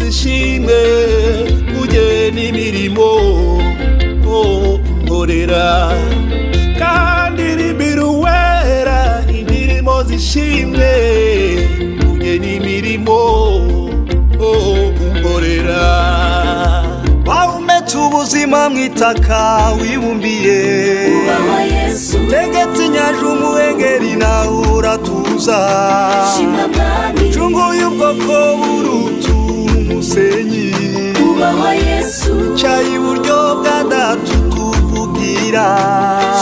zishimwe uje n'imirimo nkorera kandi rimbira uwera imirimo zishimwe uje n'imirimo nkorera wahumetse ubuzima mw'itaka wibumbiye ubaho Yesu tegetse inyanja umuhengeri nawe uratuza shimwa mwami cunguye ubwoko buruta umusenyi ubaho Yesu caye iburyo bwa data tuvugira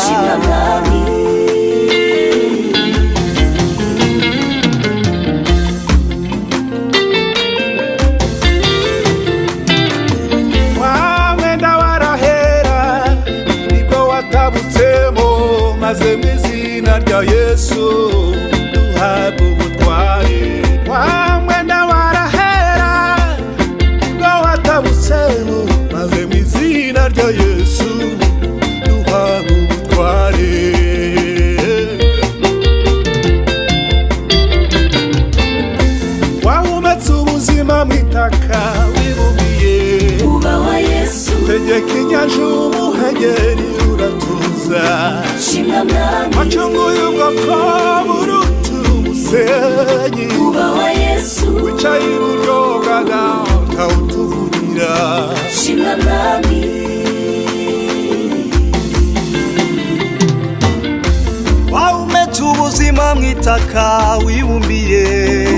shimwa mwami maze mw'izina rya Yesu duhabwe ubutware wa mwenda warahera ubwo watabutsemo maze mw'izina rya Yesu duhabwe ubutware wahumetse ubuzima mw'itaka wibumbiye ubaho Yesu tegeka inyanja umuhengeri uratuza shimwa mwami wacunguye ubwoko buruta umusenyi ubaho Yesu wicaye iburyo bwa data utuvugira shimwa mwami wahumetse ubuzima mw'itaka wibumbiye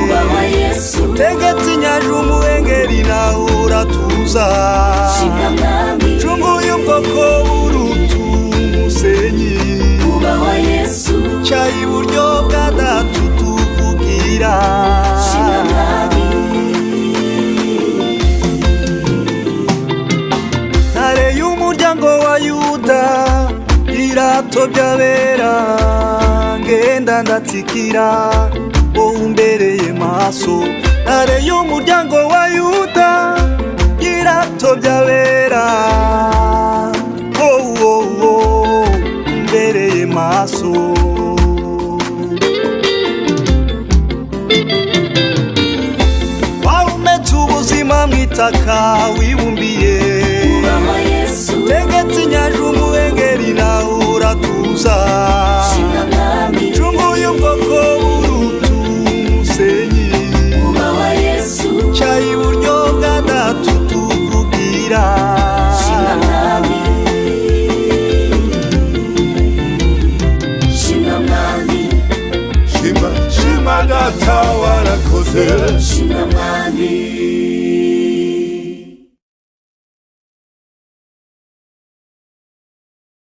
ubaho Yesu tegetse inyanja umuhengeri nawe uratuza shimwa mwami cunguye ubwoko buruta umusenyi ubaho Yesu caye iburyo bwa data utuvugira shimwa mwami ntare y'umuryango wa Yuda irato by'abera ngenda ndatsikira wowe umbereye maso ntare y'umuryango wa Yuda irato by'abera umbereye maso wahumetse ubuzima mw'itaka wibumbiye ubaho Yesu tegetse inyanja umuhengeri nawe uratuza shimwa mwami cunguye ubwoko buruta umusenyi ubaho Yesu caye iburyo bwa data utuvugira shimwa mwami shimwa mwami shima data warakoze shimwa mwami